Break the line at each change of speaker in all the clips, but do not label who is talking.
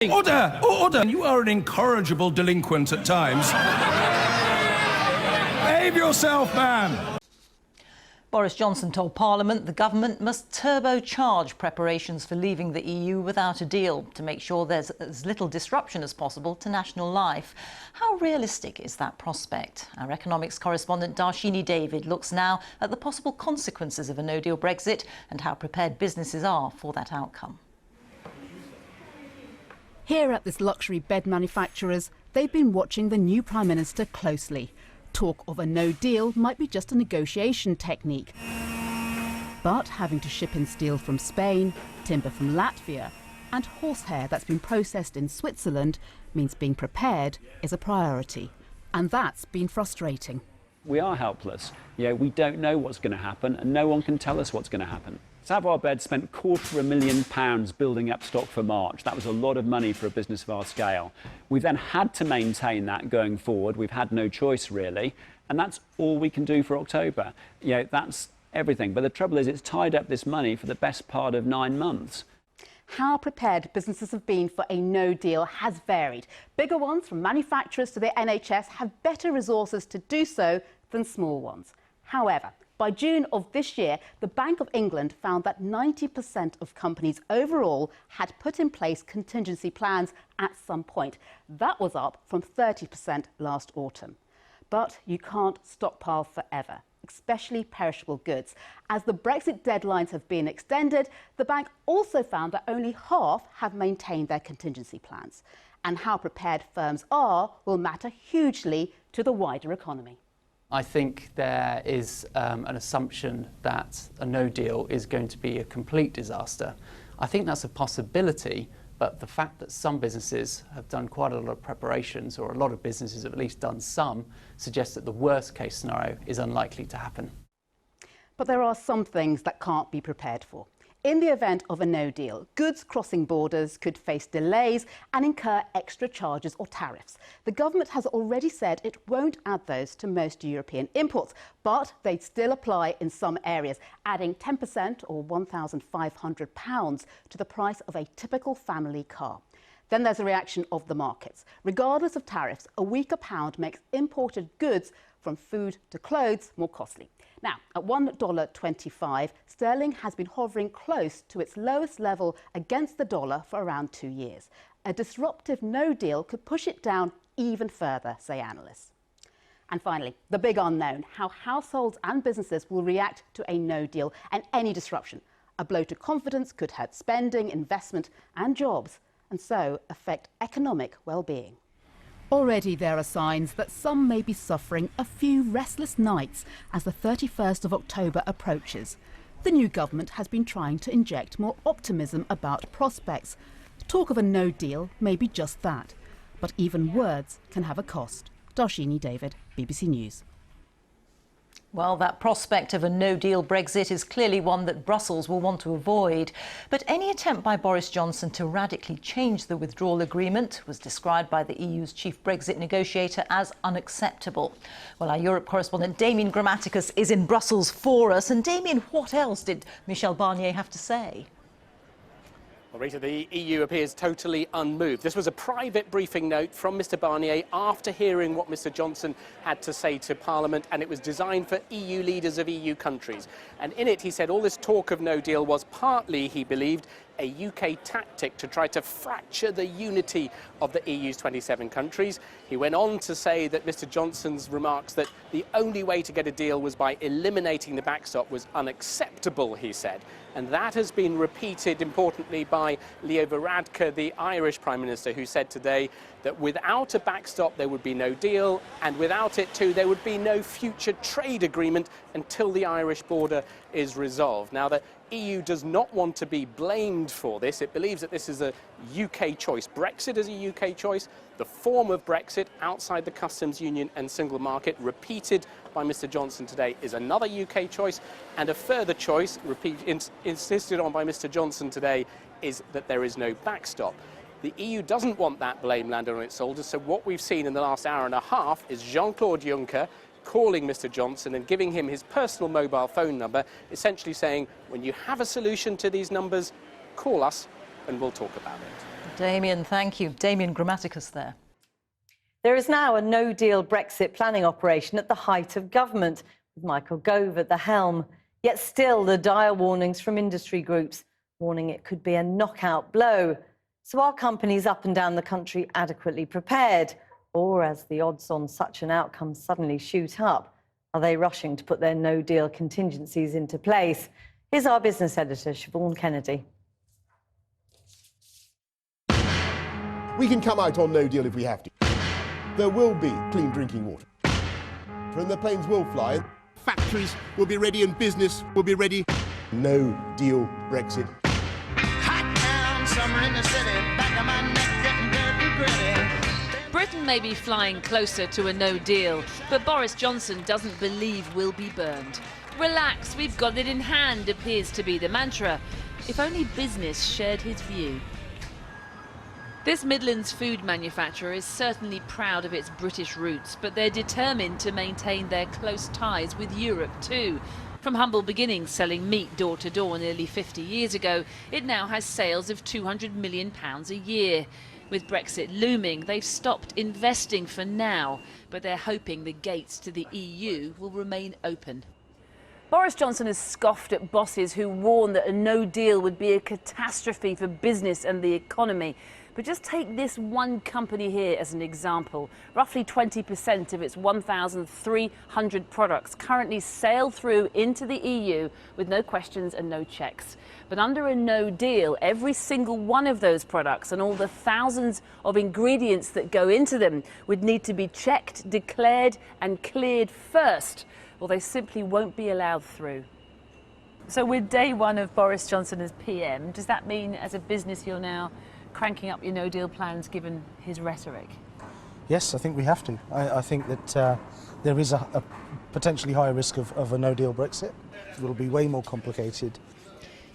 Order! Order! You are an incorrigible delinquent at times. Behave yourself, man!
Boris Johnson told Parliament the government must turbocharge preparations for leaving the EU without a deal to make sure there's as little disruption as possible to national life. How realistic is that prospect? Our economics correspondent Darshini David looks now at the possible consequences of a no-deal Brexit and how prepared businesses are for that outcome.
Here at this luxury bed manufacturer's, they've been watching the new Prime Minister closely. Talk of a no deal might be just a negotiation technique. But having to ship in steel from Spain, timber from Latvia, and horsehair that's been processed in Switzerland means being prepared is a priority. And that's been frustrating.
We are helpless. We don't know what's going to happen, and no one can tell us what's going to happen. Savoir Bed spent £250,000 building up stock for March. That was a lot of money for a business of our scale. We've then had to maintain that going forward. We've had no choice, really. And that's all we can do for October. That's everything. But the trouble is, it's tied up this money for the best part of 9 months.
How prepared businesses have been for a no deal has varied. Bigger ones, from manufacturers to the NHS, have better resources to do so than small ones. However, by June of this year, the Bank of England found that 90% of companies overall had put in place contingency plans at some point. That was up from 30% last autumn. But you can't stockpile forever, especially perishable goods. As the Brexit deadlines have been extended, the bank also found that only half have maintained their contingency plans. And how prepared firms are will matter hugely to the wider economy.
I think there is an assumption that a no deal is going to be a complete disaster. I think that's a possibility, but the fact that some businesses have done quite a lot of preparations, or a lot of businesses have at least done some, suggests that the worst case scenario is unlikely to happen.
But there are some things that can't be prepared for. In the event of a no deal, goods crossing borders could face delays and incur extra charges or tariffs. The government has already said it won't add those to most European imports, but they'd still apply in some areas, adding 10% or £1,500 to the price of a typical family car. Then there's a reaction of the markets. Regardless of tariffs, a weaker pound makes imported goods from food to clothes more costly. Now, at $1.25, sterling has been hovering close to its lowest level against the dollar for around 2 years. A disruptive no deal could push it down even further, say analysts. And finally, the big unknown, how households and businesses will react to a no deal and any disruption. A blow to confidence could hurt spending, investment and jobs, and so affect economic well-being. Already there are signs that some may be suffering a few restless nights as the 31st of October approaches. The new government has been trying to inject more optimism about prospects. Talk of a no deal may be just that, but even words can have a cost. Darshini David, BBC News.
Well, that prospect of a no-deal Brexit is clearly one that Brussels will want to avoid. But any attempt by Boris Johnson to radically change the withdrawal agreement was described by the EU's chief Brexit negotiator as unacceptable. Well, our Europe correspondent Damien Grammaticus is in Brussels for us. And Damien, what else did Michel Barnier have to say?
Well, Rita, the EU appears totally unmoved. This was a private briefing note from Mr Barnier after hearing what Mr Johnson had to say to Parliament, and it was designed for EU leaders of EU countries. And in it, he said all this talk of no deal was partly, he believed, a UK tactic to try to fracture the unity of the EU's 27 countries. He went on to say that Mr Johnson's remarks that the only way to get a deal was by eliminating the backstop was unacceptable, he said. And that has been repeated importantly by Leo Varadkar, the Irish Prime Minister, who said today that without a backstop there would be no deal, and without it too there would be no future trade agreement until the Irish border is resolved. Now, the EU does not want to be blamed for this. It believes that this is a UK choice. Brexit is a UK choice. The form of Brexit outside the customs union and single market, repeated by Mr Johnson today, is another UK choice. And a further choice, insisted on by Mr Johnson today, is that there is no backstop. The EU doesn't want that blame landed on its shoulders, so what we've seen in the last hour and a half is Jean-Claude Juncker calling Mr Johnson and giving him his personal mobile phone number, essentially saying, when you have a solution to these numbers, call us and we'll talk about it.
Damien, thank you. Damien Grammaticus there.
There is now a no-deal Brexit planning operation at the height of government, with Michael Gove at the helm. Yet still, the dire warnings from industry groups, warning it could be a knockout blow. So are companies up and down the country adequately prepared? Or, as the odds on such an outcome suddenly shoot up, are they rushing to put their no-deal contingencies into place? Here's our business editor, Siobhan Kennedy.
We can come out on no deal if we have to. There will be clean drinking water. And the planes will fly. Factories will be ready and business will be ready. No deal Brexit.
Hot town, summer in the city, back of my neck getting dirt and gritty.
Britain may be flying closer to a no deal, but Boris Johnson doesn't believe we'll be burned. Relax, we've got it in hand, appears to be the mantra. If only business shared his view. This Midlands food manufacturer is certainly proud of its British roots, but they're determined to maintain their close ties with Europe too. From humble beginnings selling meat door to door nearly 50 years ago, it now has sales of £200 million a year. With Brexit looming, they've stopped investing for now, but they're hoping the gates to the EU will remain open.
Boris Johnson has scoffed at bosses who warned that a no deal would be a catastrophe for business and the economy. But just take this one company here as an example. Roughly 20% of its 1,300 products currently sail through into the EU with no questions and no checks. But under a no deal, every single one of those products and all the thousands of ingredients that go into them would need to be checked, declared and cleared first, or they simply won't be allowed through. So with day one of Boris Johnson as PM, does that mean as a business you're now cranking up your no-deal plans given his rhetoric?
Yes, I think we have to. I think that there is a potentially higher risk of a no-deal Brexit. It will be way more complicated.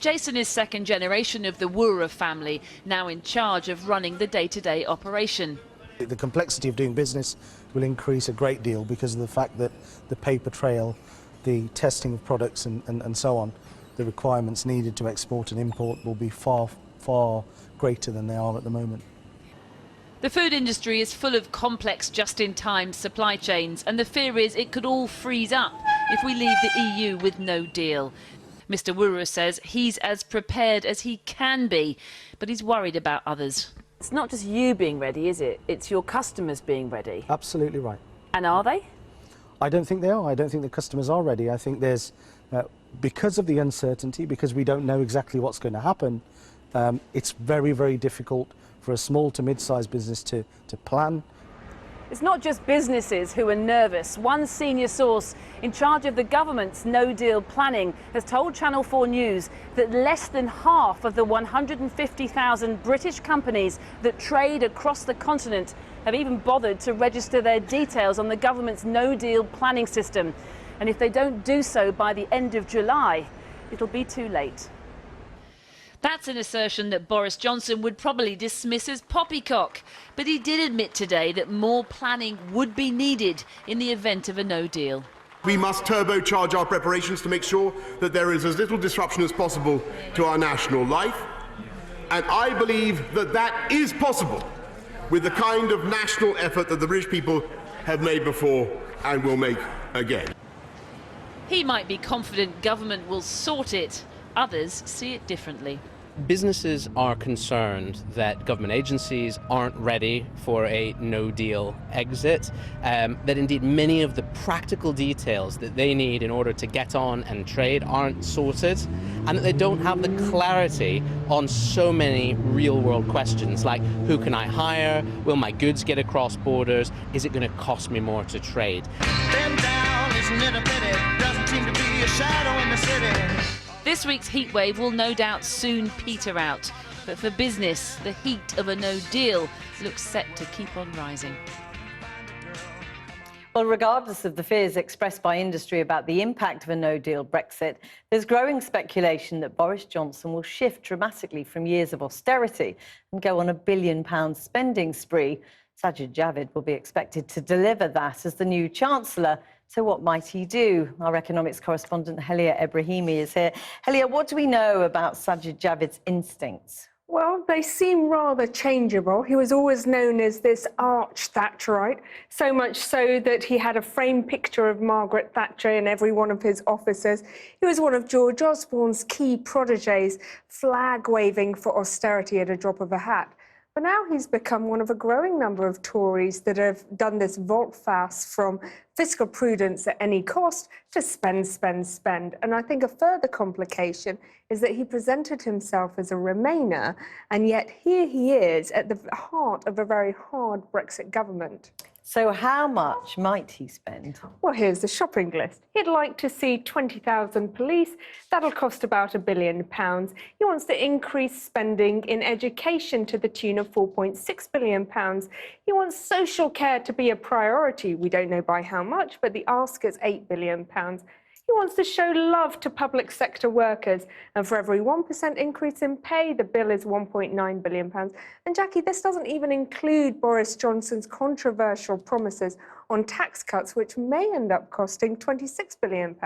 Jason is second generation of the Wurra family, now in charge of running the day-to-day operation.
The complexity of doing business will increase a great deal because of the fact that the paper trail, the testing of products and so on, the requirements needed to export and import will be far greater than they are at the moment.
The food industry is full of complex just-in-time supply chains, and the fear is it could all freeze up if we leave the EU with no deal. Mr. Wurra says he's as prepared as he can be, but he's worried about others.
It's not just you being ready, is it? It's your customers being ready.
Absolutely right.
And are they?
I don't think they are. I don't think the customers are ready. I think there's, because of the uncertainty, because we don't know exactly what's going to happen, it's very, very difficult for a small to mid-sized business to plan.
It's not just businesses who are nervous. One senior source in charge of the government's no-deal planning has told Channel 4 News that less than half of the 150,000 British companies that trade across the continent have even bothered to register their details on the government's no-deal planning system. And if they don't do so by the end of July, it'll be too late.
That's an assertion that Boris Johnson would probably dismiss as poppycock. But he did admit today that more planning would be needed in the event of a no deal.
We must turbocharge our preparations to make sure that there is as little disruption as possible to our national life. And I believe that that is possible with the kind of national effort that the British people have made before and will make again.
He might be confident government will sort it. Others see it differently.
Businesses are concerned that government agencies aren't ready for a no-deal exit, that indeed many of the practical details that they need in order to get on and trade aren't sorted, and that they don't have the clarity on so many real-world questions like who can I hire, will my goods get across borders, is it going to cost me more to trade?
Bend down, isn't it a pity? Doesn't seem to be a shadow in the city.
This week's heatwave will no doubt soon peter out. But for business, the heat of a no deal looks set to keep on rising.
Well, regardless of the fears expressed by industry about the impact of a no-deal Brexit, there's growing speculation that Boris Johnson will shift dramatically from years of austerity and go on a £1 billion spending spree. Sajid Javid will be expected to deliver that as the new Chancellor. So what might he do? Our economics correspondent Helia Ebrahimi is here. Helia, what do we know about Sajid Javid's instincts?
Well, they seem rather changeable. He was always known as this arch Thatcherite, so much so that he had a framed picture of Margaret Thatcher in every one of his offices. He was one of George Osborne's key protégés, flag-waving for austerity at a drop of a hat. But now he's become one of a growing number of Tories that have done this volte-face from fiscal prudence at any cost to spend, spend, spend. And I think a further complication is that he presented himself as a Remainer, and yet here he is at the heart of a very hard Brexit government.
So how much might he spend?
Well, here's the shopping list. He'd like to see 20,000 police. That'll cost about £1 billion. He wants to increase spending in education to the tune of £4.6 billion. He wants social care to be a priority. We don't know by how much, but the ask is £8 billion. He wants to show love to public sector workers, and for every 1% increase in pay, the bill is £1.9 billion. And Jackie, this doesn't even include Boris Johnson's controversial promises on tax cuts, which may end up costing £26 billion.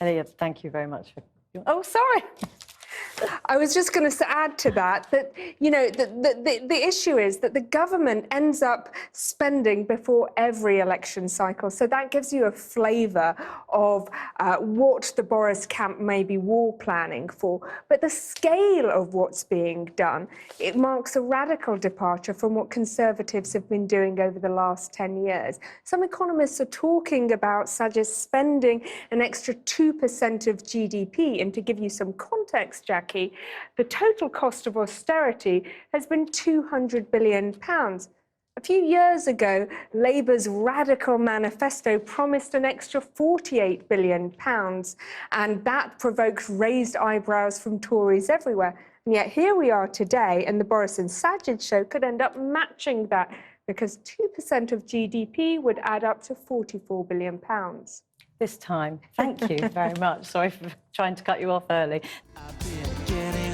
Elliot, thank you very much.
Oh, sorry. I was just going to add to that, you know, the issue is that the government ends up spending before every election cycle. So that gives you a flavour of what the Boris camp may be war planning for. But the scale of what's being done, it marks a radical departure from what Conservatives have been doing over the last 10 years. Some economists are talking about Sajid spending an extra 2% of GDP. And to give you some context, Jackie, the total cost of austerity has been £200 billion. A few years ago, Labour's radical manifesto promised an extra £48 billion, and that provoked raised eyebrows from Tories everywhere. And yet here we are today, and the Boris and Sajid show could end up matching that, because 2% of GDP would add up to £44 billion.
This time. Thank you very much. Sorry for trying to cut you off early.
I've been getting